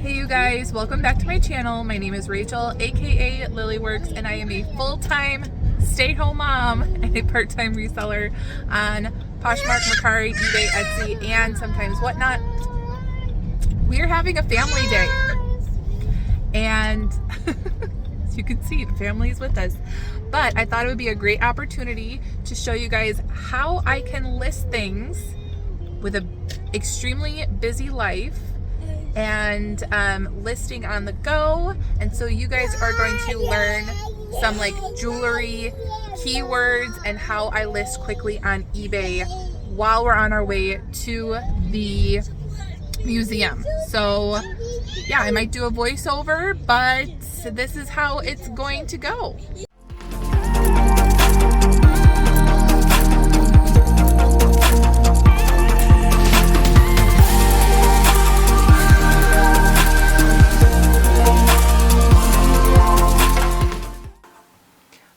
Hey you guys, welcome back to my channel. My name is Rachel, aka Lilyworks, and I am a full-time stay-at-home mom and a part-time reseller on Poshmark, Mercari, eBay, Etsy, and sometimes whatnot. We are having a family day, and as you can see, the family is with us. But I thought it would be a great opportunity to show you guys how I can list things with an extremely busy life and listing on the go. And so you guys are going to learn some like jewelry keywords and how I list quickly on eBay while we're on our way to the museum. So yeah, I might do a voiceover, but this is how it's going to go.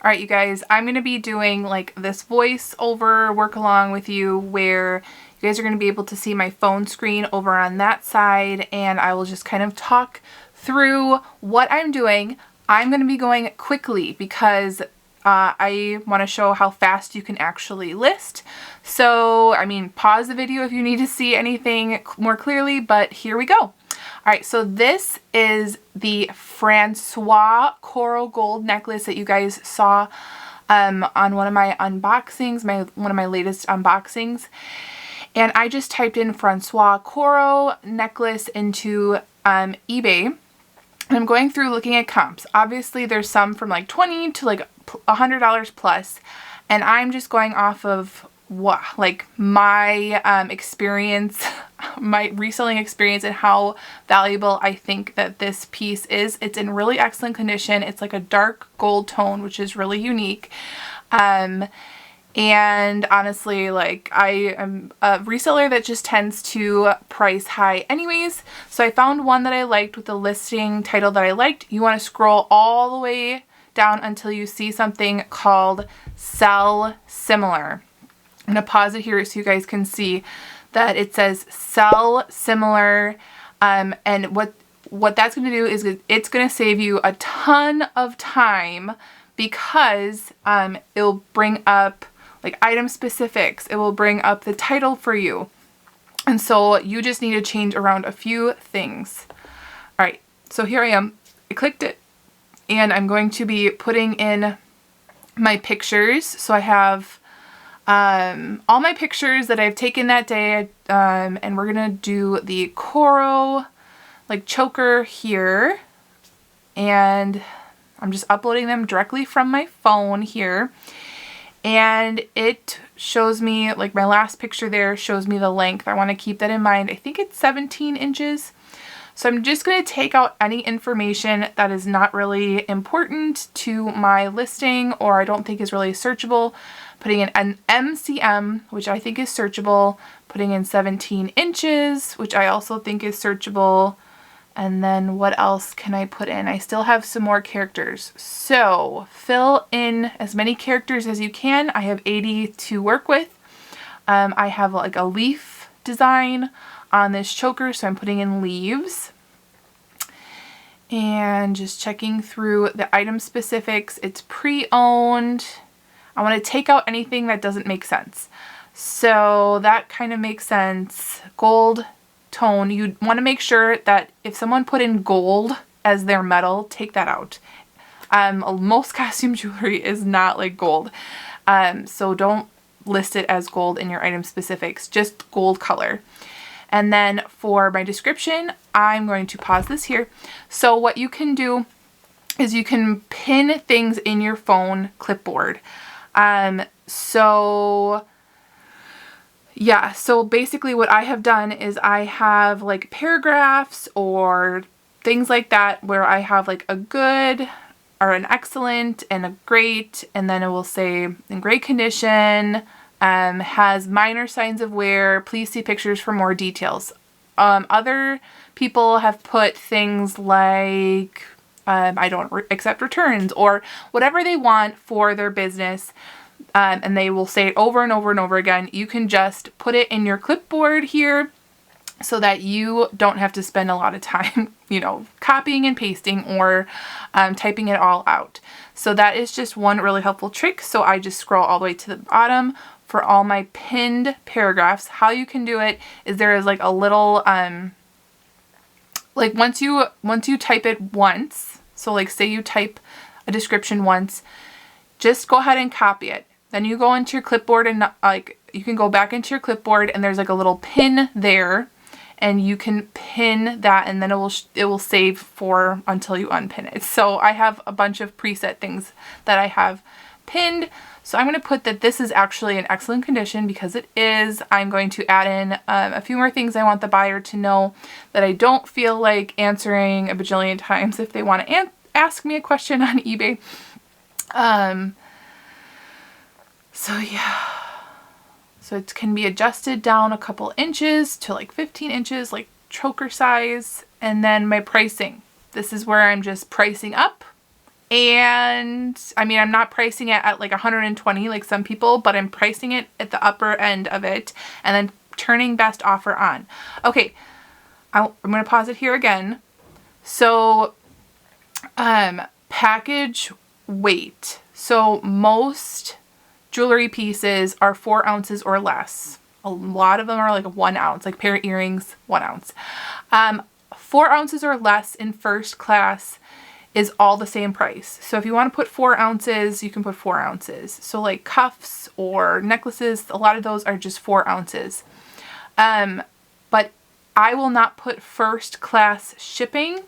All right, you guys, I'm going to be doing like this voiceover work along with you where you guys are going to be able to see my phone screen over on that side, and I will just kind of talk through what I'm doing. I'm going to be going quickly because I want to show how fast you can actually list. So, I mean, pause the video if you need to see anything more clearly, but here we go. All right, so this is the Francois coral gold necklace that you guys saw on one of my unboxings, one of my latest unboxings. And I just typed in Francois coral necklace into eBay. And I'm going through looking at comps. Obviously, there's some from like $20 to like $100 plus. And I'm just going off of what, like my experience, my reselling experience, and how valuable I think that this piece is. It's in really excellent condition. It's like a dark gold tone, which is really unique. And honestly, like I am a reseller that just tends to price high anyways. So I found one that I liked with the listing title that I liked. You want to scroll all the way down until you see something called Sell Similar. I'm going to pause it here so you guys can see that it says Sell Similar. And what that's going to do is it's going to save you a ton of time because it'll bring up like item specifics. It will bring up the title for you. And so you just need to change around a few things. All right, so here I am. I clicked it and I'm going to be putting in my pictures. So I have all my pictures that I've taken that day, and we're gonna do the coral like choker here, and I'm just uploading them directly from my phone here, and it shows me like my last picture there shows me the length. I want to keep that in mind. I think it's 17 inches. So I'm just going to take out any information that is not really important to my listing or I don't think is really searchable. Putting in an MCM, which I think is searchable. Putting in 17 inches, which I also think is searchable. And then what else can I put in? I still have some more characters. So fill in as many characters as you can. I have 80 to work with. I have like a leaf design on this choker, so I'm putting in leaves. And just checking through the item specifics. It's pre-owned. I want to take out anything that doesn't make sense. So that kind of makes sense. Gold tone. You want to make sure that if someone put in gold as their metal, take that out. Most costume jewelry is not like gold. So don't list it as gold in your item specifics, just gold color. And then for my description, I'm going to pause this here. So what you can do is you can pin things in your phone clipboard. So yeah, so basically what I have done is I have like paragraphs or things like that where I have like a good or an excellent and a great, and then it will say in great condition, has minor signs of wear, please see pictures for more details. Other people have put things like I don't accept returns or whatever they want for their business. and they will say it over and over and over again. You can just put it in your clipboard here so that you don't have to spend a lot of time, copying and pasting or typing it all out. So that is just one really helpful trick. So I just scroll all the way to the bottom for all my pinned paragraphs. How you can do it is there is like a little, like once you type it once, so like say you type a description once, just go ahead and copy it. Then you go into your clipboard and you can go back into your clipboard and there's like a little pin there. And you can pin that and then it will save for until you unpin it. So I have a bunch of preset things that I have pinned. So I'm going to put that this is actually in excellent condition because it is. I'm going to add in a few more things I want the buyer to know that I don't feel like answering a bajillion times if they want to ask me a question on eBay. So yeah. So it can be adjusted down a couple inches to like 15 inches, like choker size. And then my pricing. This is where I'm just pricing up. And I mean, I'm not pricing it at like 120 like some people, but I'm pricing it at the upper end of it and then turning best offer on. Okay, I'm going to pause it here again. So package weight. So most jewelry pieces are 4 ounces or less. A lot of them are like 1 ounce, like pair of earrings, 1 ounce. 4 ounces or less in first class is all the same price. So if you want to put 4 ounces, you can put 4 ounces. So like cuffs or necklaces, a lot of those are just 4 ounces. But I will not put first class shipping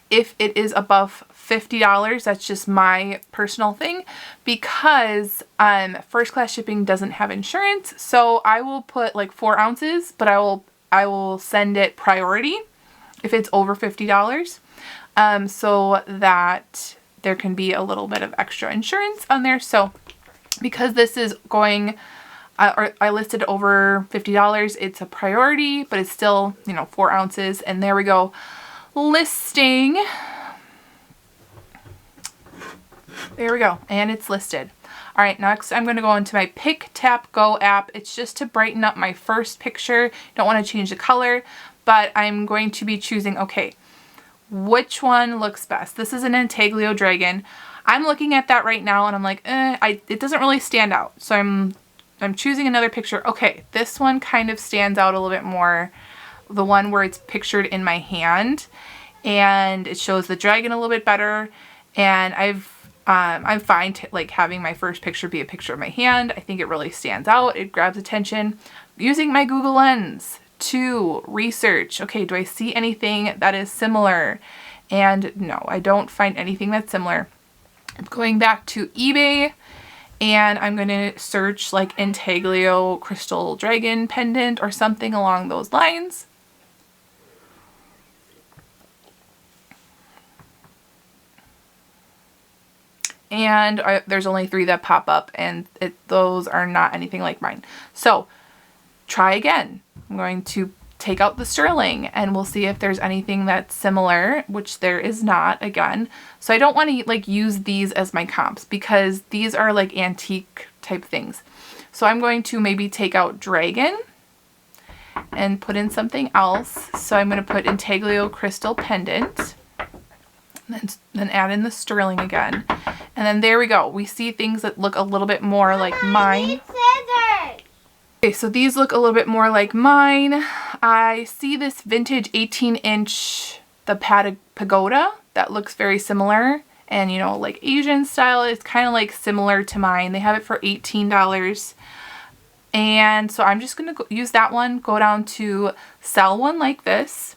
if it is above $50. That's just my personal thing because first class shipping doesn't have insurance. So I will put like 4 ounces, but I will send it priority if it's over $50. So that there can be a little bit of extra insurance on there. So because this is going, or I listed over $50, it's a priority, but it's still, 4 ounces. And there we go. Listing. There we go. And it's listed. All right, next I'm going to go into my Pick, Tap, Go app. It's just to brighten up my first picture. Don't want to change the color, but I'm going to be choosing, okay, which one looks best? This is an intaglio dragon. I'm looking at that right now and I'm like, it doesn't really stand out. So I'm choosing another picture. Okay, this one kind of stands out a little bit more. The one where it's pictured in my hand and it shows the dragon a little bit better. And I'm fine like having my first picture be a picture of my hand. I think it really stands out. It grabs attention. Using my Google Lens to research, okay, do I see anything that is similar? And no, I don't find anything that's similar. I'm going back to eBay and I'm going to search like intaglio crystal dragon pendant or something along those lines. And there's only 3 that pop up and those are not anything like mine. So try again. I'm going to take out the sterling and we'll see if there's anything that's similar, which there is not again. So I don't want to like use these as my comps because these are like antique type things. So I'm going to maybe take out dragon and put in something else. So I'm going to put intaglio crystal pendant. Then add in the sterling again. And then there we go. We see things that look a little bit more like mine. Okay, so these look a little bit more like mine. I see this vintage 18-inch, the pagoda, that looks very similar. And, like Asian style, it's kind of like similar to mine. They have it for $18. And so I'm just going to use that one, go down to sell one like this,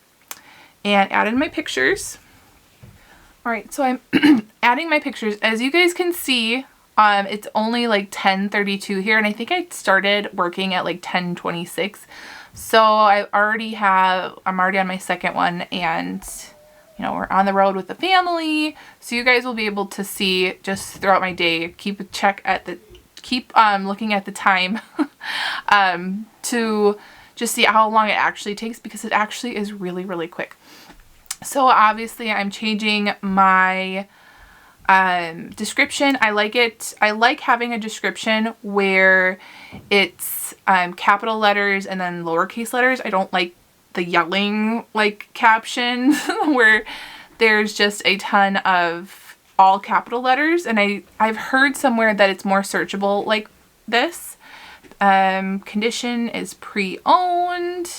and add in my pictures. All right, so I'm adding my pictures. As you guys can see, it's only like 10:32 here, and I think I started working at like 10:26. So I'm already on my second one, and we're on the road with the family. So you guys will be able to see just throughout my day. Keep looking at the time to just see how long it actually takes because it actually is really, really quick. So obviously I'm changing my description. I like it. I like having a description where it's capital letters and then lowercase letters. I don't like the yelling like caption where there's just a ton of all capital letters, and I've heard somewhere that it's more searchable like this. Condition is pre-owned.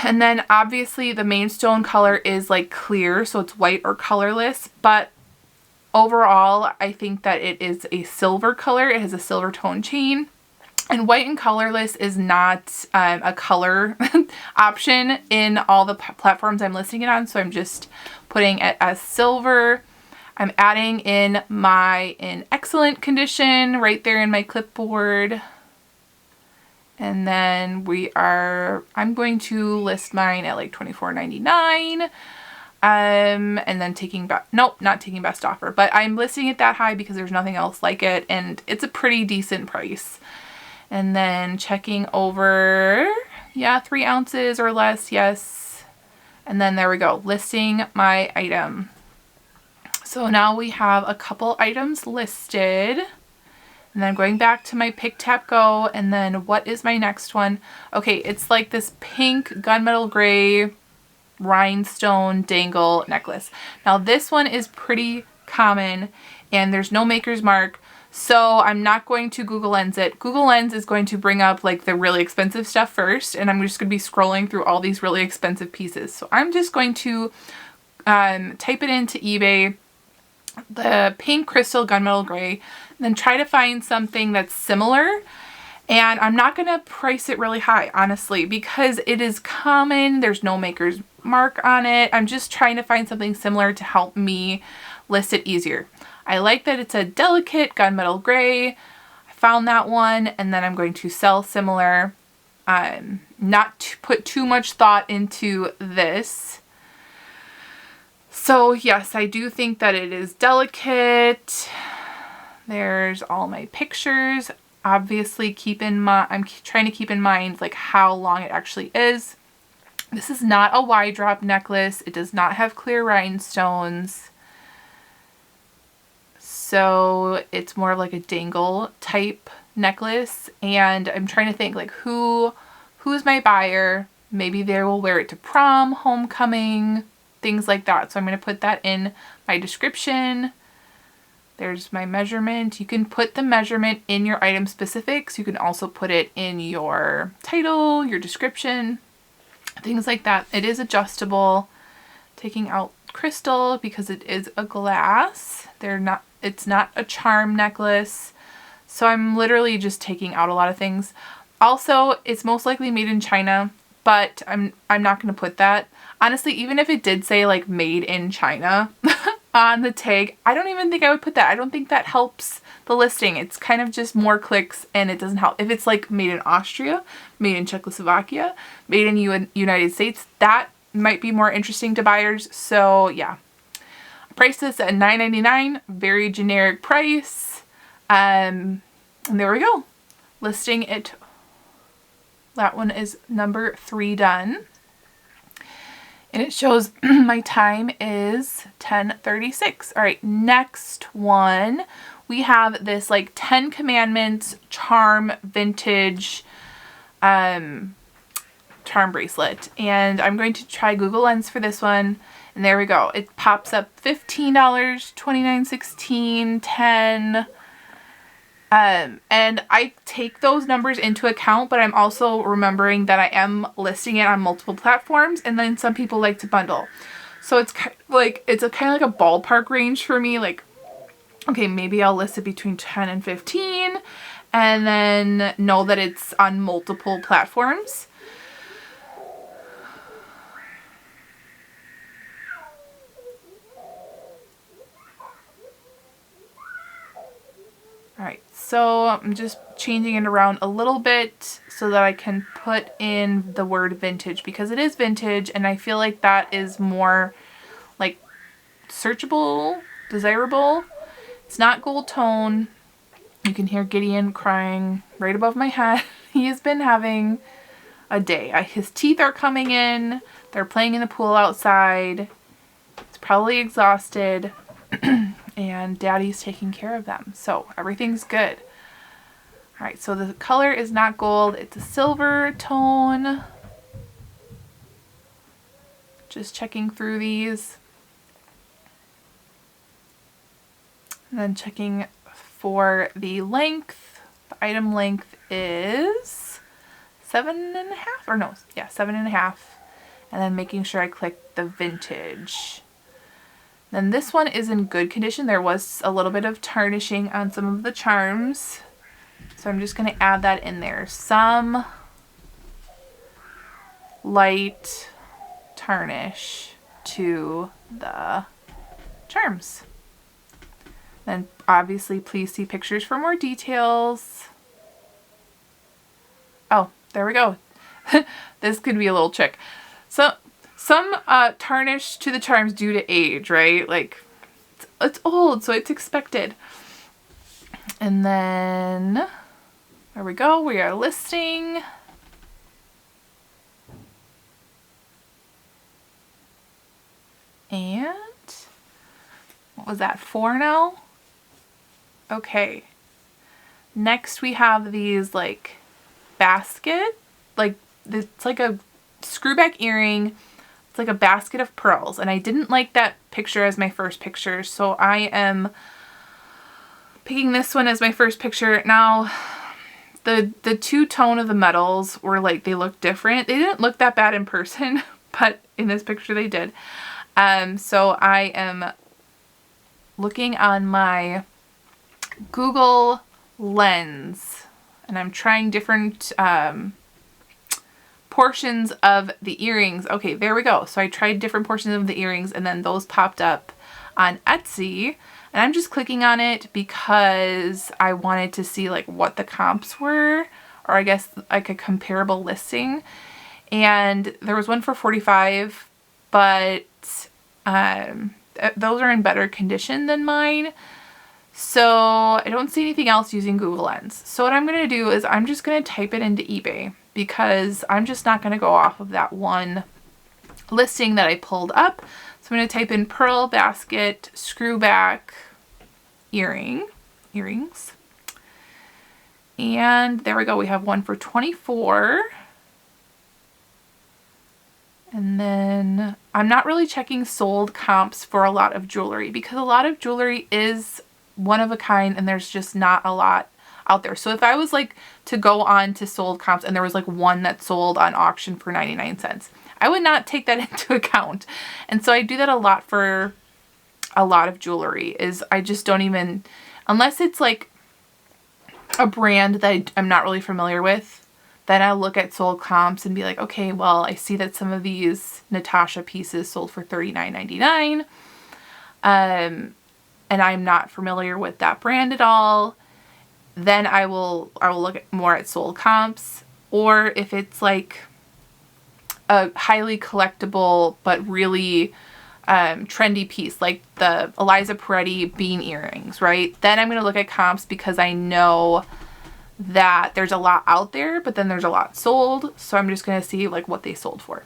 And then obviously the main stone color is like clear, so it's white or colorless, but overall I think that it is a silver color. It has a silver tone chain, and white and colorless is not a color option in all the platforms I'm listing it on, so I'm just putting it as silver. I'm adding in excellent condition right there in my clipboard. And then I'm going to list mine at like $24.99. And then not taking best offer, but I'm listing it that high because there's nothing else like it, and it's a pretty decent price. And then checking over, yeah, 3 ounces or less, yes. And then there we go, listing my item. So now we have a couple items listed. And then I'm going back to my Pick, Tap, Go, and then what is my next one? Okay, it's like this pink gunmetal gray rhinestone dangle necklace. Now this one is pretty common and there's no maker's mark, so I'm not going to Google Lens it. Google Lens is going to bring up like the really expensive stuff first, and I'm just going to be scrolling through all these really expensive pieces. So I'm just going to type it into eBay, the pink crystal gunmetal gray, then try to find something that's similar. And I'm not going to price it really high, honestly, because it is common. There's no maker's mark on it. I'm just trying to find something similar to help me list it easier. I like that it's a delicate gunmetal gray. I found that one, and then I'm going to sell similar. Not to put too much thought into this. So yes, I do think that it is delicate. There's all my pictures. Obviously I'm trying to keep in mind like how long it actually is. This is not a wide drop necklace. It does not have clear rhinestones. So it's more of like a dangle type necklace. And I'm trying to think like who's my buyer? Maybe they will wear it to prom, homecoming, things like that. So I'm going to put that in my description. There's my measurement. You can put the measurement in your item specifics. You can also put it in your title, your description, things like that. It is adjustable. Taking out crystal because it is a glass. It's not a charm necklace. So I'm literally just taking out a lot of things. Also, it's most likely made in China, but I'm not going to put that. Honestly, even if it did say like made in China on the tag, I don't even think I would put that. I don't think that helps the listing. It's kind of just more clicks and it doesn't help. If it's like made in Austria, made in Czechoslovakia, made in United States, that might be more interesting to buyers. So yeah, I priced this at $9.99, very generic price. And there we go, listing it. That one is number 3 done. And it shows my time is 10:36. All right, next one. We have this like 10 Commandments charm vintage charm bracelet. And I'm going to try Google Lens for this one. And there we go. It pops up $15, $29.16, $10. And I take those numbers into account, but I'm also remembering that I am listing it on multiple platforms, and then some people like to bundle. So it's kind of like a ballpark range for me. Like, okay, maybe I'll list it between 10 and 15 and then know that it's on multiple platforms. Alright, so I'm just changing it around a little bit so that I can put in the word vintage, because it is vintage and I feel like that is more like searchable, desirable. It's not gold tone. You can hear Gideon crying right above my head. He has been having a day. His teeth are coming in. They're playing in the pool outside. He's probably exhausted. And Daddy's taking care of them. So everything's good. All right, so the color is not gold, it's a silver tone. Just checking through these. And then checking for the length. The item length is 7.5, or no, yeah, 7.5. And then making sure I click the vintage. Then this one is in good condition. There was a little bit of tarnishing on some of the charms. So I'm just going to add that in there. Some light tarnish to the charms. Then obviously please see pictures for more details. Oh, there we go. This could be a little trick. So some tarnish to the charms due to age, right? Like it's old, so it's expected. And then there we go. We are listing. And what was that, 4 now? Okay. Next we have these like basket, like it's like a screwback earring. It's like a basket of pearls, and I didn't like that picture as my first picture, so I am picking this one as my first picture. Now the two-tone of the metals were like, they look different. They didn't look that bad in person, but in this picture they did. So I am looking on my Google Lens, and I'm trying different portions of the earrings. Okay, there we go. So I tried different portions of the earrings, and then those popped up on Etsy, and I'm just clicking on it because I wanted to see like what the comps were, or I guess like a comparable listing. And there was one for $45, but those are in better condition than mine. So I don't see anything else using Google Lens. So what I'm going to do is I'm just going to type it into eBay, because I'm just not going to go off of that one listing that I pulled up. So I'm going to type in pearl basket screwback earrings. And there we go. We have one for $24. And then I'm not really checking sold comps for a lot of jewelry, because a lot of jewelry is one of a kind and there's just not a lot out there. So if I was like to go on to sold comps and there was like one that sold on auction for 99 cents, I would not take that into account. And so I do that a lot for a lot of jewelry, is I just don't even, unless it's like a brand that I'm not really familiar with, then I'll look at sold comps and be like, okay, well, I see that some of these Natasha pieces sold for $39.99. And I'm not familiar with that brand at all. Then I will look at more at sold comps. Or if it's like a highly collectible but really trendy piece, like the Eliza Peretti bean earrings, right? Then I'm going to look at comps, because I know that there's a lot out there, but then there's a lot sold. So I'm just going to see like what they sold for.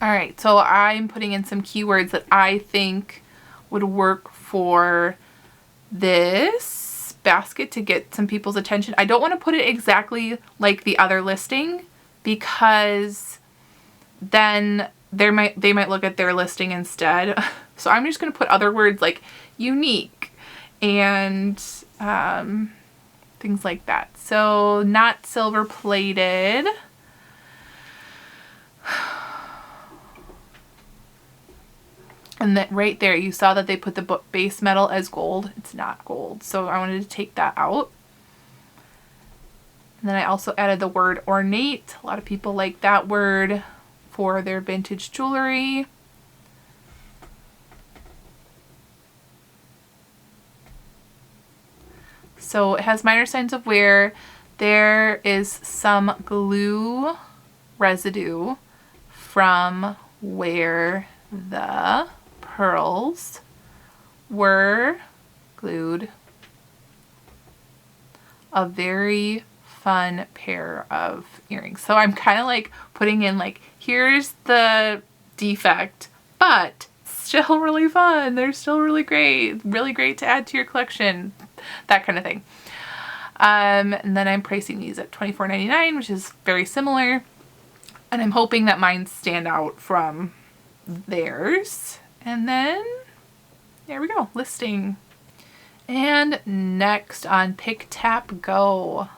All right, so I'm putting in some keywords that I think would work for this basket to get some people's attention. I don't want to put it exactly like the other listing, because then they might look at their listing instead. So I'm just going to put other words like unique and things like that. So not silver plated. And that right there, you saw that they put the base metal as gold. It's not gold. So I wanted to take that out. And then I also added the word ornate. A lot of people like that word for their vintage jewelry. So it has minor signs of wear. There is some glue residue from where the pearls were glued. A very fun pair of earrings. So I'm kind of like putting in like, here's the defect, but still really fun. They're still really great to add to your collection, that kind of thing. And then I'm pricing these at $24.99, which is very similar. And I'm hoping that mine stand out from theirs. And then there we go, listing. And next on Pick Tap Go,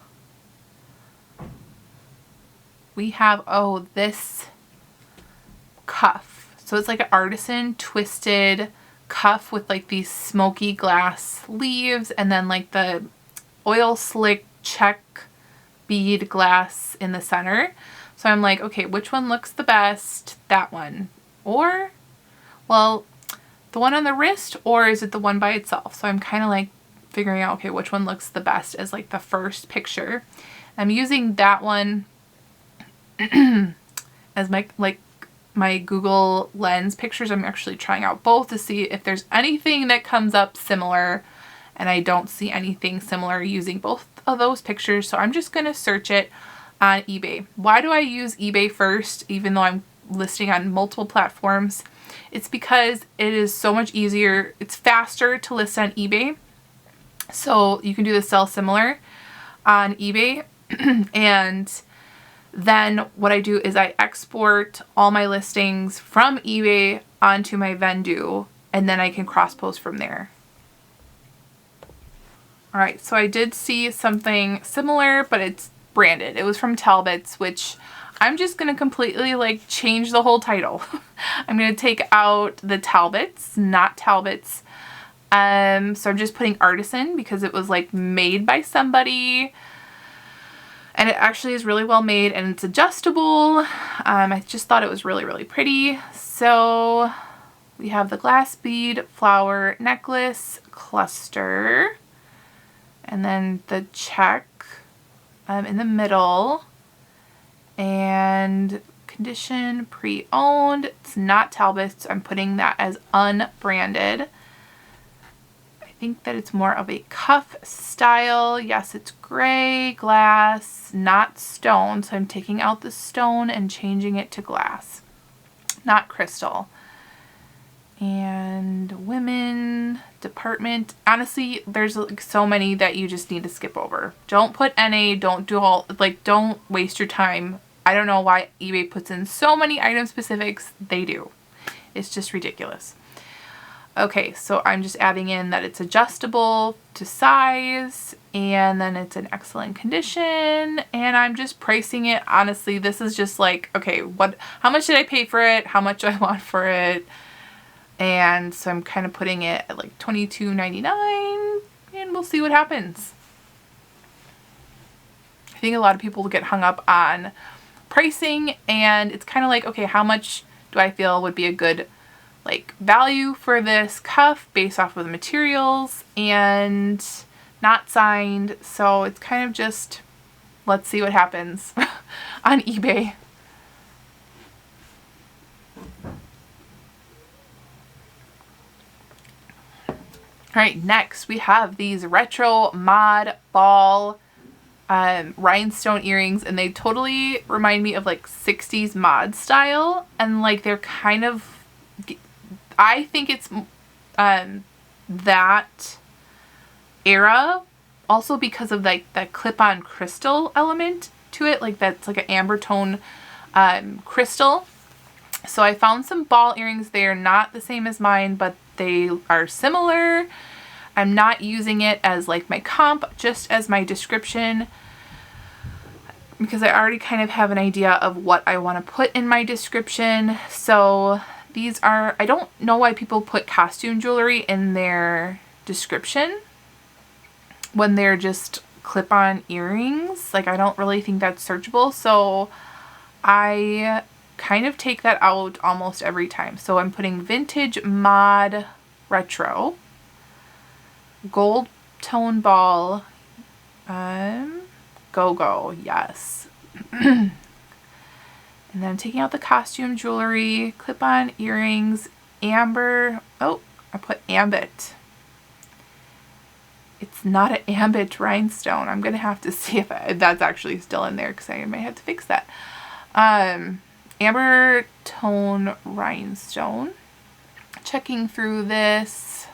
we have, oh, this cuff. So it's like an Artisan twisted cuff with like these smoky glass leaves and then like the oil slick check bead glass in the center. So I'm like, okay, which one looks the best? That one. Or, well, the one on the wrist, or is it the one by itself? So I'm kind of like figuring out, okay, which one looks the best as like the first picture. I'm using that one as my Google Lens pictures. I'm actually trying out both to see if there's anything that comes up similar, and I don't see anything similar using both of those pictures. So I'm just going to search it on eBay. Why do I use eBay first, even though I'm listing on multiple platforms? It's because it is so much easier. It's faster to list on eBay. So you can do the sell similar on eBay. And then what I do is I export all my listings from eBay onto my Vendoo, and then I can cross post from there. All right, so I did see something similar, but it's branded. It was from Talbot's, which I'm just going to completely like change the whole title. I'm going to take out the Talbot's, not Talbot's. So I'm just putting Artisan because it was like made by somebody, and it actually is really well made and it's adjustable. I just thought it was really, really pretty. So we have the glass bead flower necklace cluster, and then the check in the middle, and condition pre-owned. It's not Talbot's. I'm putting that as unbranded. I think that it's more of a cuff style. Yes, it's gray glass, not stone. So I'm taking out the stone and changing it to glass, not crystal. And women department. Honestly, there's like so many that you just need to skip over. Don't put NA, don't do all, like, don't waste your time. I don't know why eBay puts in so many item specifics. They do. It's just ridiculous. Okay, so I'm just adding in that it's adjustable to size, and then it's in excellent condition, and I'm just pricing it. Honestly, this is just like, okay, how much did I pay for it? How much do I want for it? And so I'm kind of putting it at like $22.99, and we'll see what happens. I think a lot of people get hung up on pricing, and it's kind of like, okay, how much do I feel would be a good like value for this cuff based off of the materials, and not signed. So it's kind of just, let's see what happens on eBay. All right, next we have these retro mod ball rhinestone earrings, and they totally remind me of like 60s mod style, and like they're kind of, I think it's that era, also because of like that clip-on crystal element to it, like that's like an amber tone crystal. So I found some ball earrings. They're not the same as mine, but they are similar. I'm not using it as like my comp, just as my description, because I already kind of have an idea of what I want to put in my description. So these are, I don't know why people put costume jewelry in their description when they're just clip-on earrings. Like, I don't really think that's searchable. So I kind of take that out almost every time. So I'm putting vintage mod retro, gold tone ball, go-go, yes. And then I'm taking out the costume jewelry, clip-on earrings, amber, oh, I put ambit. It's not an ambit rhinestone. I'm going to have to see if that's actually still in there, because I might have to fix that. Amber tone rhinestone. Checking through this.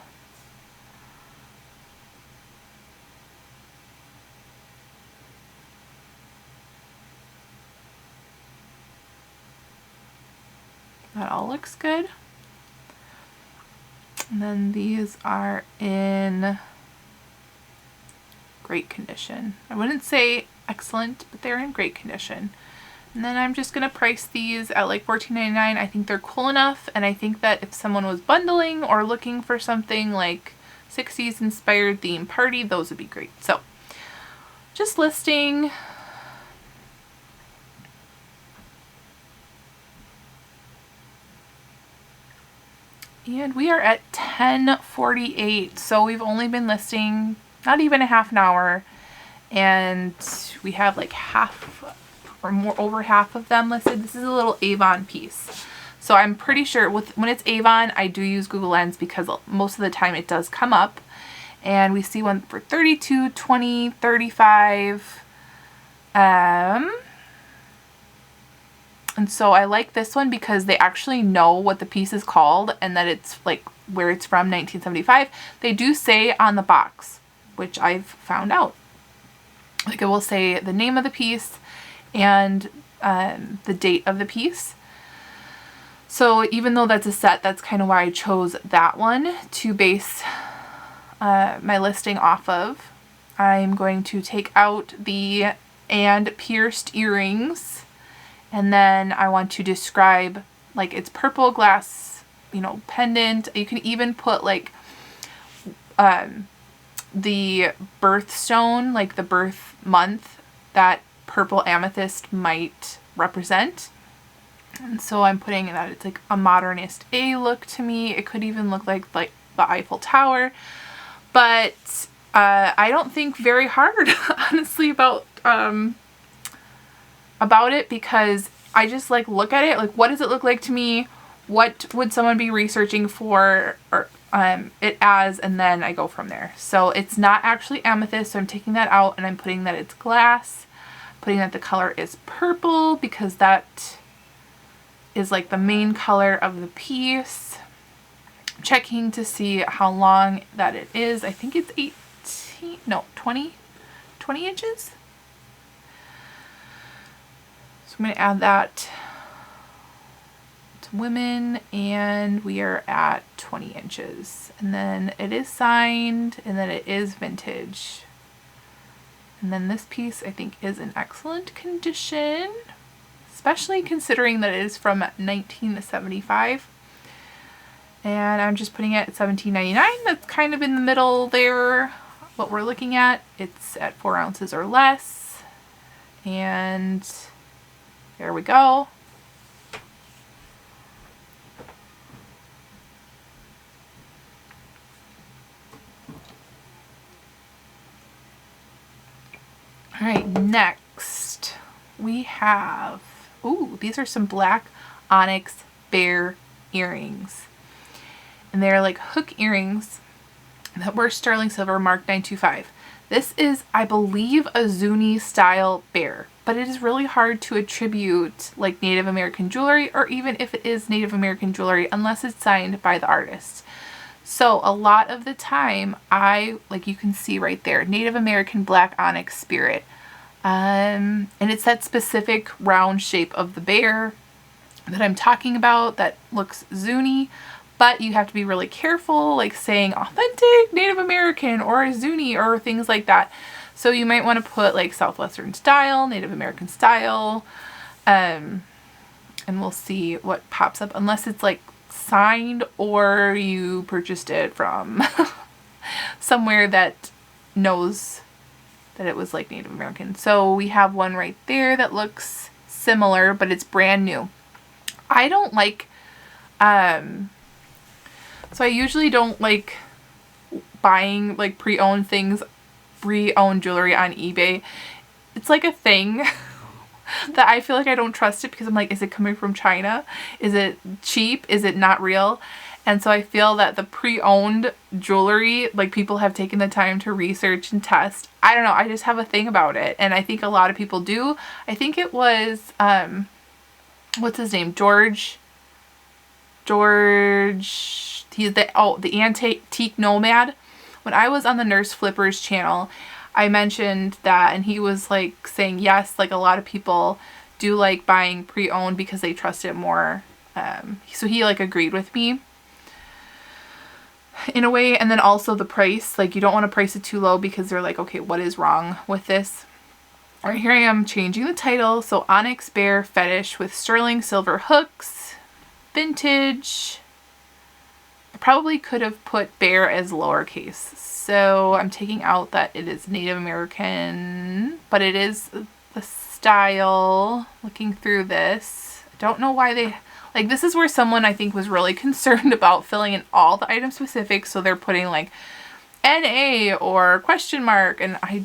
looks good. And then these are in great condition. I wouldn't say excellent, but they're in great condition. And then I'm just going to price these at like $14.99. I think they're cool enough, and I think that if someone was bundling or looking for something like 60s inspired theme party, those would be great. So just listing. And we are at 10:48, so we've only been listing not even a half an hour, and we have like half or more, over half of them listed. This is a little Avon piece. So I'm pretty sure when it's Avon, I do use Google Lens because most of the time it does come up. And we see one for 32, 20, 35. And so I like this one because they actually know what the piece is called and that it's like where it's from, 1975. They do say on the box, which I've found out. Like it will say the name of the piece and the date of the piece. So even though that's a set, that's kind of why I chose that one to base my listing off of. I'm going to take out the and pierced earrings, and then I want to describe like it's purple glass, you know, pendant. You can even put like the birthstone, like the birth month that purple amethyst might represent. And so I'm putting that it's like a modernist A look to me. It could even look like the Eiffel Tower. But I don't think very hard, honestly, about it, because I just like look at it, like what does it look like to me? What would someone be researching for or it as, and then I go from there. So it's not actually amethyst, so I'm taking that out and I'm putting that it's glass, putting that the color is purple because that is like the main color of the piece. Checking to see how long that it is. I think it's 20 inches. So I'm going to add that to women, and we are at 20 inches. And then it is signed, and then it is vintage. And then this piece I think is in excellent condition, especially considering that it is from 1975. And I'm just putting it at $17.99. That's kind of in the middle there, what we're looking at. It's at 4 ounces or less. And there we go. All right, next we have, ooh, these are some black Onyx bear earrings. And they're like hook earrings that were sterling silver marked 925. This is, I believe, a Zuni style bear, but it is really hard to attribute like Native American jewelry, or even if it is Native American jewelry, unless it's signed by the artist. So a lot of the time like you can see right there, Native American black onyx spirit. And it's that specific round shape of the bear that I'm talking about that looks Zuni. But you have to be really careful, like saying authentic Native American or Zuni or things like that. So you might want to put like Southwestern style, Native American style, and we'll see what pops up, unless it's like signed or you purchased it from somewhere that knows that it was like Native American. So we have one right there that looks similar, but it's brand new. I don't like, so I usually don't like buying like pre-owned things, pre-owned jewelry on eBay. It's like a thing that I feel like I don't trust it because I'm like, is it coming from China? Is it cheap? Is it not real? And so I feel that the pre-owned jewelry, like people have taken the time to research and test. I don't know. I just have a thing about it. And I think a lot of people do. I think it was, what's his name? George, he's the Antique Nomad. When I was on the Nurse Flippers channel, I mentioned that, and he was like saying, yes, like a lot of people do like buying pre-owned because they trust it more So he like agreed with me in a way. And then also the price, like you don't want to price it too low because they're like, okay, what is wrong with this? All right, here I am changing the title. So Onyx Bear Fetish with sterling silver hooks, vintage. I probably could have put bear as lowercase. So I'm taking out that it is Native American, but it is the style. Looking through this, I don't know why they, like this is where someone I think was really concerned about filling in all the item specifics. So they're putting like NA or question mark, and I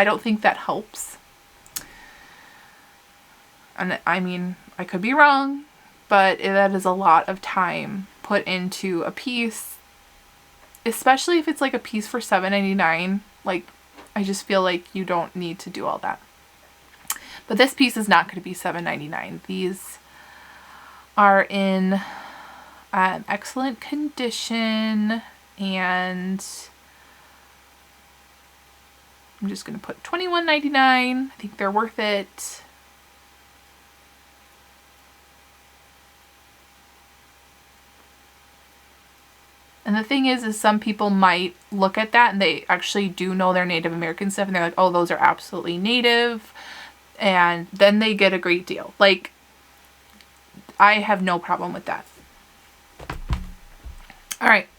don't think that helps. And I mean, I could be wrong, but that is a lot of time put into a piece, especially if it's like a piece for $7.99. Like, I just feel like you don't need to do all that. But this piece is not going to be $7.99. These are in excellent condition, and I'm just going to put $21.99. I think they're worth it. And the thing is some people might look at that and they actually do know their Native American stuff and they're like, oh, those are absolutely native. And then they get a great deal. Like, I have no problem with that. All right.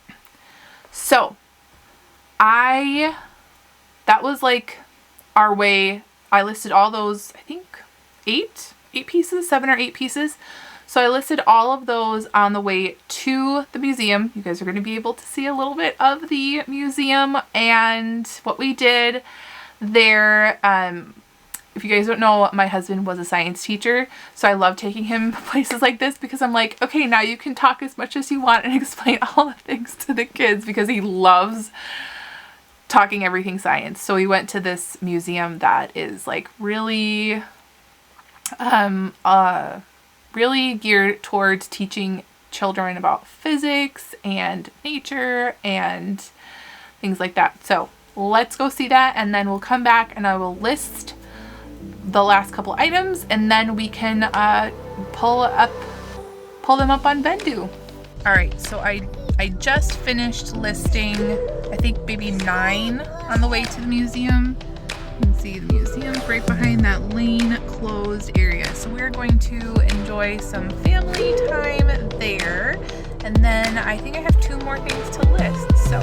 So, that was like our way. I listed all those, I think, 8 pieces, 7 or 8 pieces. So I listed all of those on the way to the museum. You guys are going to be able to see a little bit of the museum and what we did there. If you guys don't know, my husband was a science teacher, so I love taking him places like this because I'm like, okay, now you can talk as much as you want and explain all the things to the kids because he loves talking everything science. So we went to this museum that is like really really geared towards teaching children about physics and nature and things like that. So let's go see that, and then we'll come back and I will list the last couple items, and then we can pull them up on Vendoo. All right, so I just finished listing, I think maybe 9 on the way to the museum. You can see the museum's right behind that lane closed area. So we're going to enjoy some family time there. And then I think I have 2 more things to list. So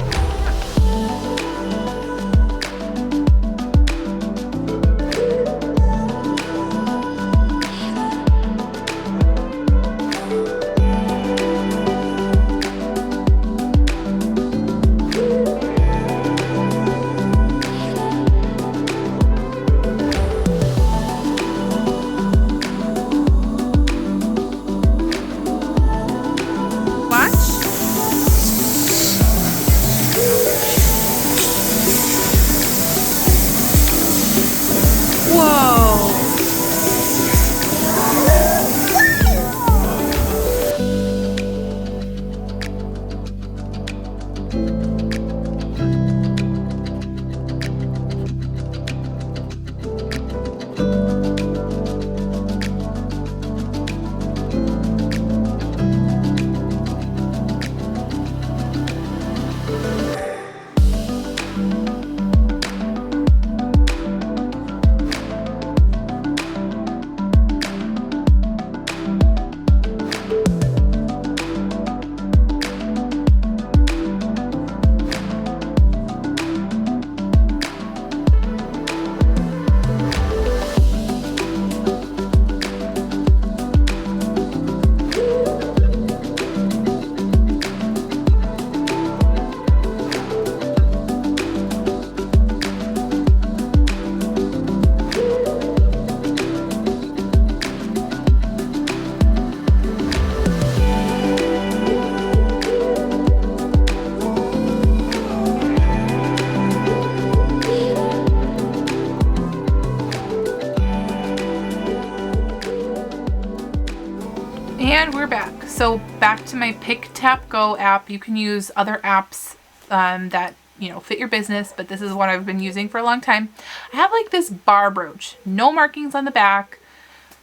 and we're back. So back to my Pick Tap Go app. You can use other apps that fit your business, but this is what I've been using for a long time. I have like this bar brooch, no markings on the back,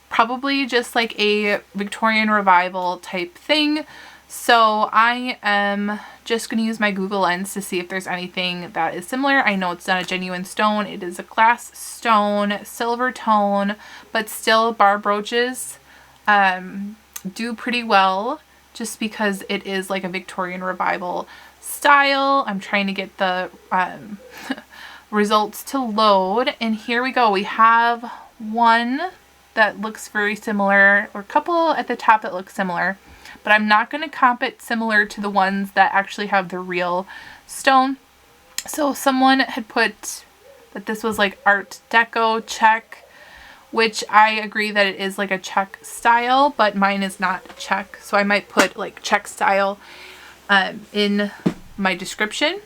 probably just like a Victorian revival type thing. So I am just going to use my Google Lens to see if there's anything that is similar. I know it's not a genuine stone. It is a glass stone, silver tone, but still bar brooches do pretty well just because it is like a Victorian revival style. I'm trying to get the results to load, and here we go. We have one that looks very similar, or a couple at the top that look similar, but I'm not going to comp it similar to the ones that actually have the real stone. So someone had put that this was like Art Deco Czech, which I agree that it is like a Czech style, but mine is not Czech. So I might put like Czech style in my description.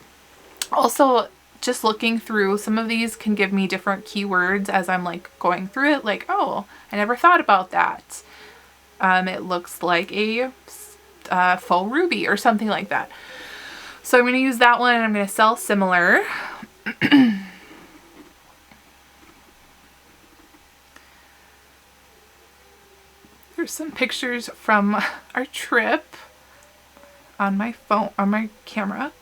Also, just looking through some of these can give me different keywords as I'm like going through it. Like, oh, I never thought about that. It looks like a faux ruby or something like that. So I'm going to use that one, and I'm going to sell similar. There's some pictures from our trip on my phone, on my camera.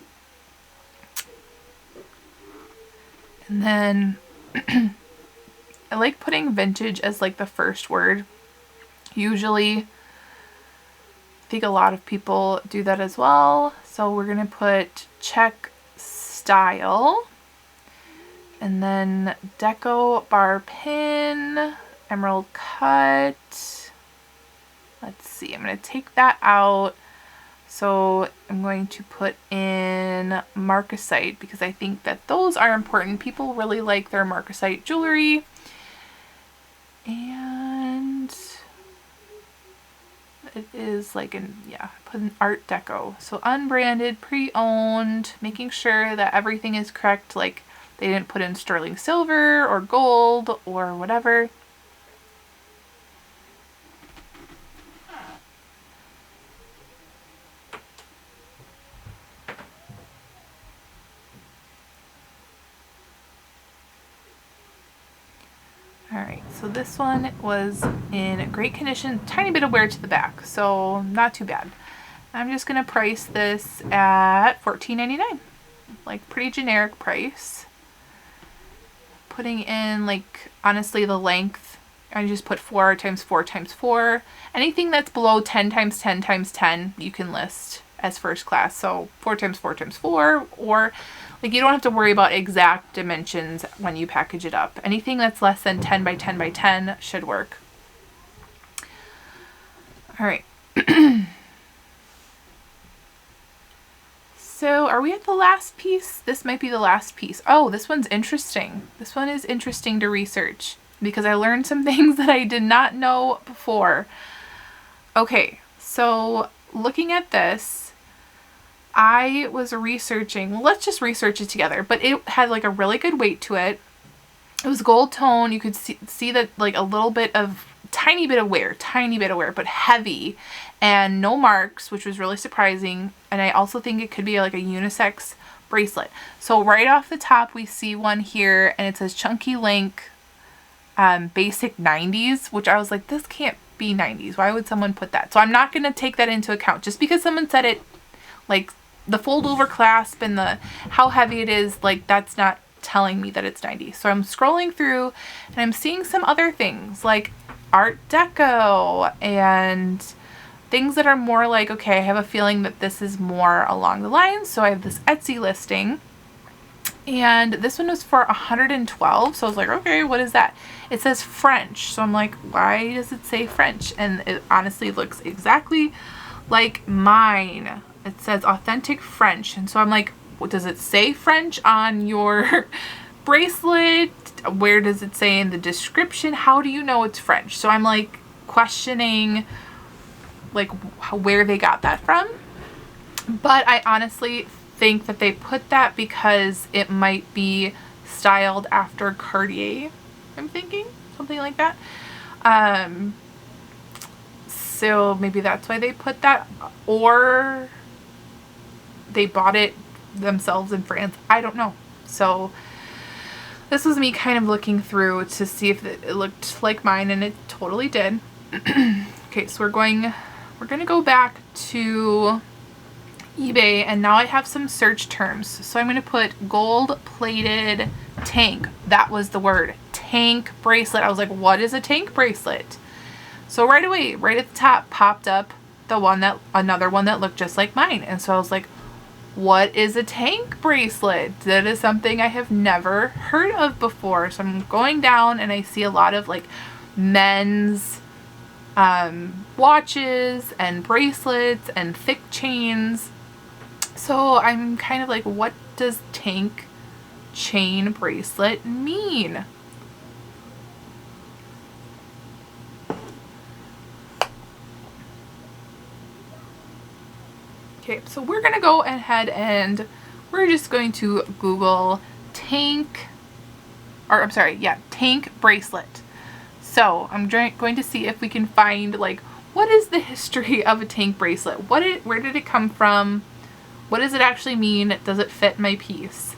And then I like putting vintage as like the first word. Usually, I think a lot of people do that as well. So we're going to put Czech style, and then deco bar pin, emerald cut. Let's see, I'm going to take that out. So I'm going to put in marcasite because I think that those are important. People really like their marcasite jewelry. And it is like put an Art Deco. So unbranded, pre-owned, making sure that everything is correct. Like they didn't put in sterling silver or gold or whatever. Alright, so this one was in great condition, tiny bit of wear to the back, so not too bad. I'm just going to price this at $14.99, like pretty generic price. Putting in like, honestly, the length, I just put 4 times 4 times 4. Anything that's below 10 times 10 times 10, you can list as first class. So 4 times 4 times 4, or like you don't have to worry about exact dimensions when you package it up. Anything that's less than 10 by 10 by 10 should work. All right. So are we at the last piece? This might be the last piece. Oh, this one's interesting. This one is interesting to research because I learned some things that I did not know before. Okay, so looking at this, I was researching, well, let's just research it together, but it had like a really good weight to it. It was gold tone. You could see that like a little bit of, tiny bit of wear, but heavy and no marks, which was really surprising. And I also think it could be like a unisex bracelet. So right off the top, we see one here and it says Chunky Link basic 90s, which I was like, this can't be 90s. Why would someone put that? So I'm not going to take that into account just because someone said it, like the fold over clasp and the how heavy it is, like that's not telling me that it's 90. So I'm scrolling through and I'm seeing some other things like Art Deco and things that are more like, okay, I have a feeling that this is more along the lines. So I have this Etsy listing and this one was for 112. So I was like, okay, what is that? It says French. So I'm like, why does it say French? And it honestly looks exactly like mine. It says authentic French. And so I'm like, what does it say French on your bracelet? Where does it say in the description? How do you know it's French? So I'm like questioning like where they got that from. But I honestly think that they put that because it might be styled after Cartier. I'm thinking something like that. So maybe that's why they put that, or they bought it themselves in France. I don't know. So This was me kind of looking through to see if it looked like mine, and it totally did. Okay, so we're gonna go back to eBay, and now I have some search terms. So I'm gonna put gold plated tank. That was the word, tank bracelet. I was like, what is a tank bracelet? So right away, right at the top popped up another one that looked just like mine. And so I was like, what is a tank bracelet? That is something I have never heard of before. So I'm going down and I see a lot of like men's watches and bracelets and thick chains. So I'm kind of like, what does tank chain bracelet mean? Okay, so we're gonna go ahead and we're just going to Google tank bracelet. So I'm going to see if we can find like, what is the history of a tank bracelet? Where did it come from? What does it actually mean? Does it fit my piece?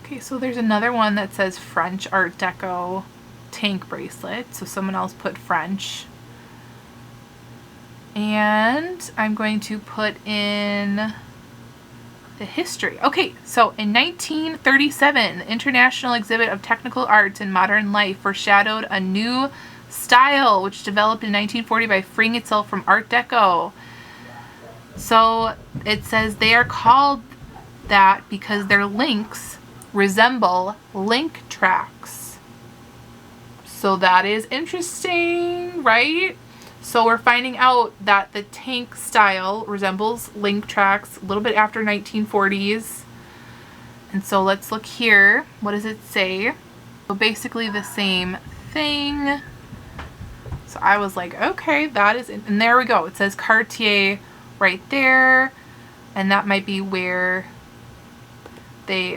Okay, so there's another one that says French Art Deco tank bracelet. So someone else put French. And I'm going to put in the history. Okay, so in 1937, the International Exhibit of Technical Arts and Modern Life foreshadowed a new style which developed in 1940 by freeing itself from Art Deco. So it says they are called that because their links resemble link tracks. So that is interesting, right? So we're finding out that the tank style resembles link tracks a little bit after 1940s. And so let's look here. What does it say? So basically the same thing. So I was like, okay, that is, and there we go. It says Cartier right there. And that might be where they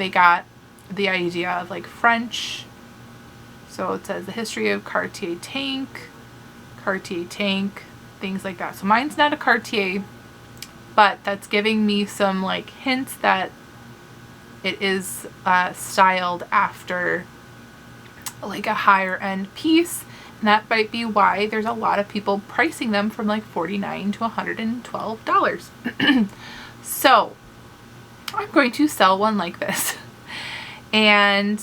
got the idea of like French. So it says the history of Cartier tank, things like that. So mine's not a Cartier, but that's giving me some like hints that it is styled after like a higher end piece. And that might be why there's a lot of people pricing them from like $49 to $112. So I'm going to sell one like this. And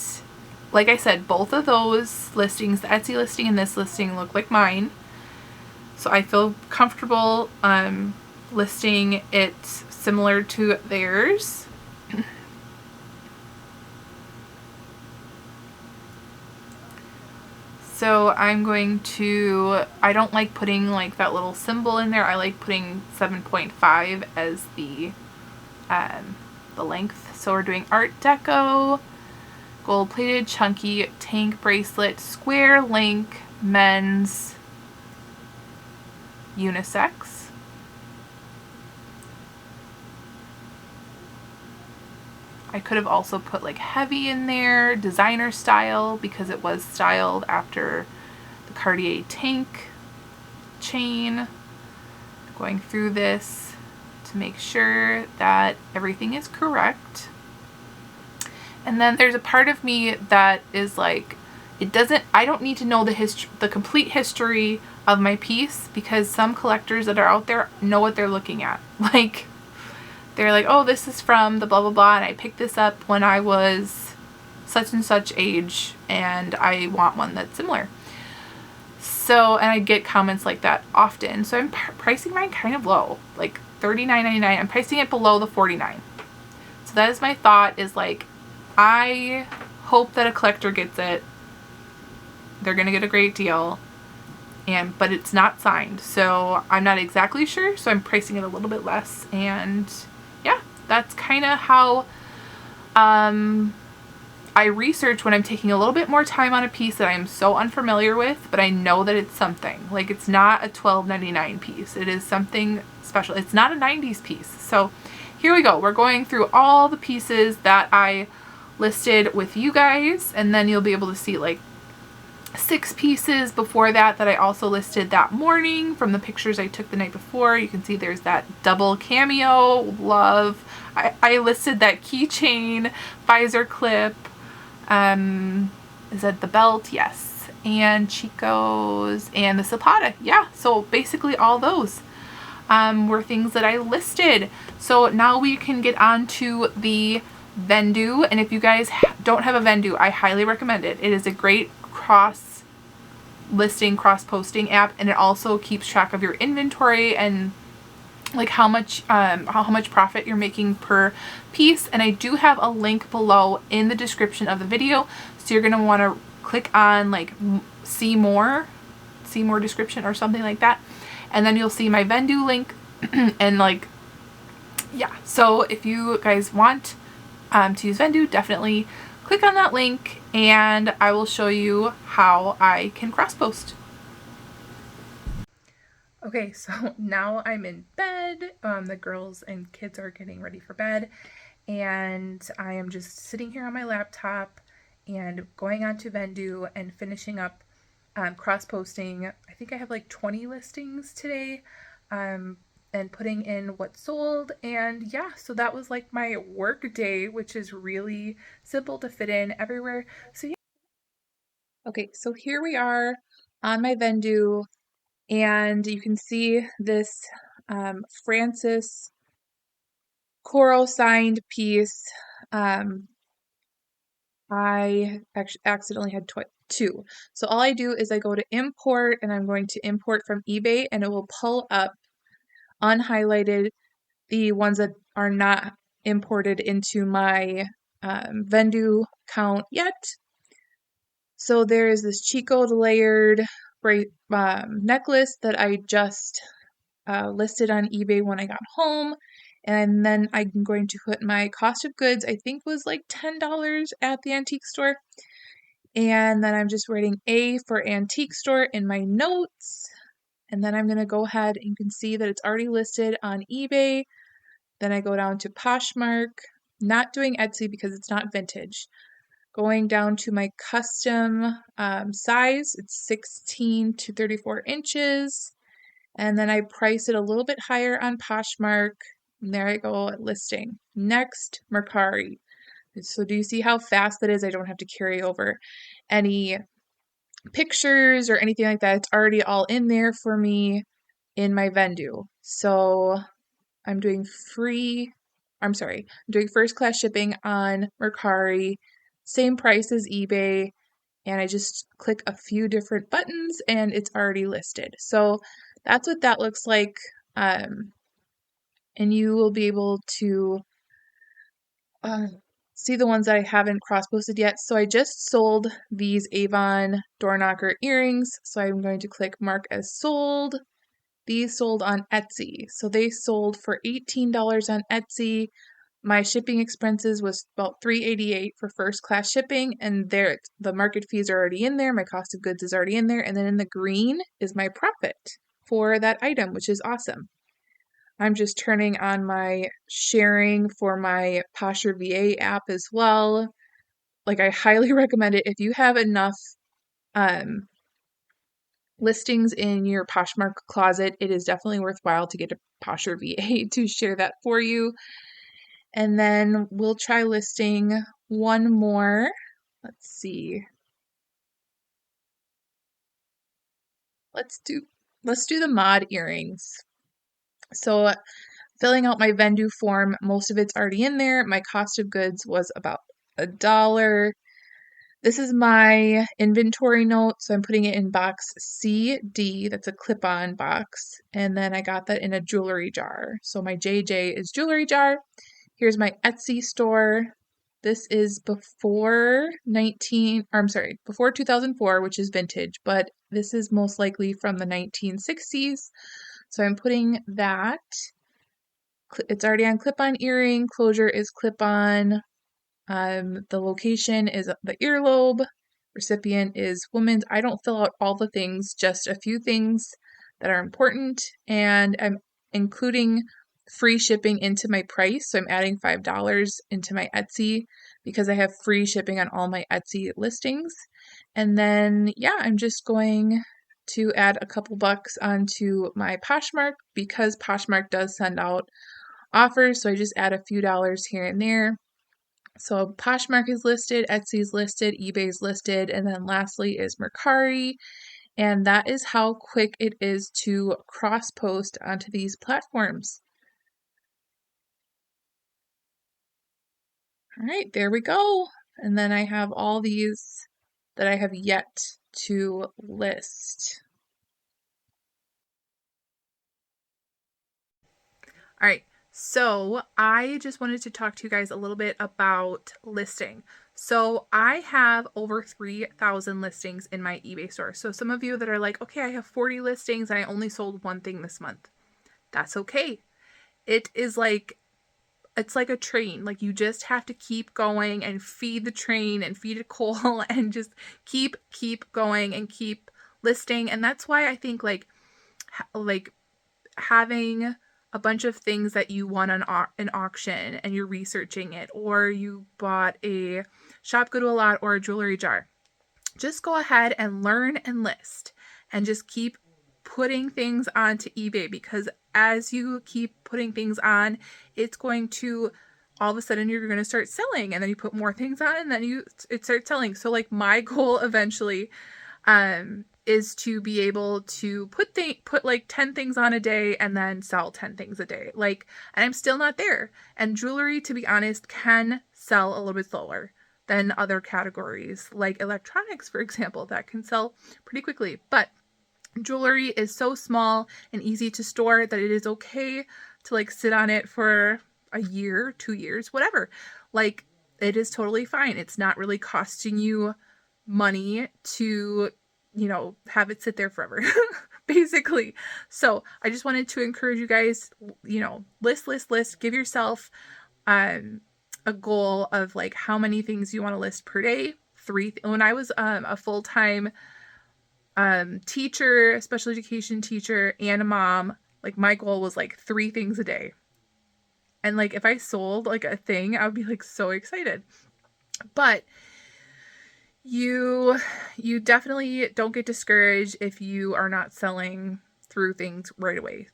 like I said, both of those listings, the Etsy listing and this listing, look like mine. So I feel comfortable listing it similar to theirs. So I'm going to, I don't like putting like that little symbol in there. I like putting 7.5 as the length. So we're doing Art Deco, gold plated chunky tank bracelet, square link, men's, unisex. I could have also put like heavy in there, designer style, because it was styled after the Cartier tank chain. Going through this to make sure that everything is correct. And then there's a part of me that is like, I don't need to know the complete history of my piece, because some collectors that are out there know what they're looking at. Like, they're like, oh, this is from the blah, blah, blah, and I picked this up when I was such and such age, and I want one that's similar. So, and I get comments like that often. So I'm pricing mine kind of low, like $39.99. I'm pricing it below the $49. So that is my thought, is like, I hope that a collector gets it. They're going to get a great deal. But it's not signed, so I'm not exactly sure. So I'm pricing it a little bit less. And yeah, that's kind of how I research when I'm taking a little bit more time on a piece that I'm so unfamiliar with, but I know that it's something. Like, it's not a $12.99 piece. It is something special. It's not a 90s piece. So here we go. We're going through all the pieces that I listed with you guys, and then you'll be able to see like 6 pieces before that I also listed that morning from the pictures I took the night before. You can see there's that double cameo, love. I listed that keychain, visor clip, is that the belt? Yes. And Chico's and the Zapata. Yeah, so basically all those were things that I listed. So now we can get on to the Vendoo. And if you guys don't have a Vendoo, I highly recommend it. It is a great cross posting app, and it also keeps track of your inventory and like how much profit you're making per piece. And I do have a link below in the description of the video, so you're going to want to click on like see more description or something like that, and then you'll see my Vendoo link. And like, yeah, so if you guys want to use Vendoo, definitely click on that link and I will show you how I can cross post. Okay, so now I'm in bed. The girls and kids are getting ready for bed, and I am just sitting here on my laptop and going on to Vendoo and finishing up cross-posting. I think I have like 20 listings today, and putting in what sold. And yeah, so that was like my work day, which is really simple to fit in everywhere. So yeah. Okay, so here we are on my Vendoo. And you can see this Francis coral signed piece. I actually accidentally had two. So all I do is I go to import, and I'm going to import from eBay, and it will pull up unhighlighted the ones that are not imported into my Vendoo account yet. So there is this Chico layered necklace that I just listed on eBay when I got home. And then I'm going to put my cost of goods, I think was like $10 at the antique store. And then I'm just writing A for antique store in my notes. And then I'm going to go ahead, and you can see that it's already listed on eBay. Then I go down to Poshmark, not doing Etsy because it's not vintage. Going down to my custom size, it's 16 to 34 inches. And then I price it a little bit higher on Poshmark. And there I go at listing. Next, Mercari. So do you see how fast that is? I don't have to carry over any pictures or anything like that. It's already all in there for me in my Vendoo. So I'm doing I'm doing first class shipping on Mercari, same price as eBay, and I just click a few different buttons and it's already listed. So that's what that looks like. And you will be able to see the ones that I haven't cross-posted yet. So I just sold these Avon door knocker earrings. So I'm going to click mark as sold. These sold on Etsy. So they sold for $18 on Etsy. My shipping expenses was about $3.88 for first class shipping, and there the market fees are already in there. My cost of goods is already in there, and then in the green is my profit for that item, which is awesome. I'm just turning on my sharing for my Posture VA app as well. Like, I highly recommend it if you have enough listings in your Poshmark closet. It is definitely worthwhile to get a Posture VA to share that for you. And then we'll try listing one more. Let's see. Let's do the mod earrings. So filling out my Vendoo form, most of it's already in there. My cost of goods was about $1. This is my inventory note, so I'm putting it in box CD. That's a clip-on box. And then I got that in a jewelry jar. So my JJ is jewelry jar. Here's my Etsy store. This is before 2004, which is vintage, but this is most likely from the 1960s. So I'm putting that. It's already on clip-on earring. Closure is clip-on. The location is the earlobe. Recipient is woman. I don't fill out all the things, just a few things that are important. And I'm including free shipping into my price. So I'm adding $5 into my Etsy because I have free shipping on all my Etsy listings. And then, yeah, I'm just going to add a couple bucks onto my Poshmark because Poshmark does send out offers. So I just add a few dollars here and there. So Poshmark is listed, Etsy's listed, eBay's listed, and then lastly is Mercari. And that is how quick it is to cross post onto these platforms. All right, there we go. And then I have all these that I have yet to list. All right, so I just wanted to talk to you guys a little bit about listing. So I have over 3,000 listings in my eBay store. So some of you that are like, okay, I have 40 listings and I only sold one thing this month. That's okay. It is like, it's like a train. Like you just have to keep going and feed the train and feed it coal and just keep going and keep listing. And that's why I think like having a bunch of things that you won on an auction and you're researching it, or you bought a shop go to a lot or a jewelry jar, just go ahead and learn and list and just keep putting things onto eBay, because as you keep putting things on, it's going to, all of a sudden you're going to start selling, and then you put more things on and then it starts selling. So like my goal eventually is to be able to put like 10 things on a day and then sell 10 things a day. Like, and I'm still not there. And jewelry, to be honest, can sell a little bit slower than other categories, like electronics, for example, that can sell pretty quickly. But jewelry is so small and easy to store that it is okay to like sit on it for a year, 2 years, whatever. Like, it is totally fine. It's not really costing you money to, you know, have it sit there forever, basically. So I just wanted to encourage you guys, you know, list, give yourself a goal of like how many things you want to list per day. When I was a full-time teacher, special education teacher, and a mom, like my goal was like 3 things a day. And like if I sold like a thing, I would be like so excited. But you definitely don't get discouraged if you are not selling through things right away.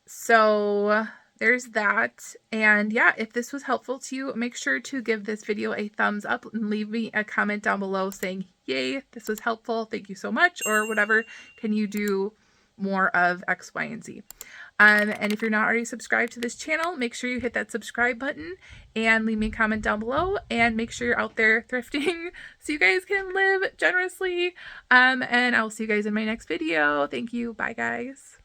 So there's that. And yeah, if this was helpful to you, make sure to give this video a thumbs up and leave me a comment down below saying, yay, this was helpful, thank you so much, or whatever. Can you do more of X, Y, and Z? And if you're not already subscribed to this channel, make sure you hit that subscribe button and leave me a comment down below, and make sure you're out there thrifting so you guys can live generously. And I'll see you guys in my next video. Thank you. Bye, guys.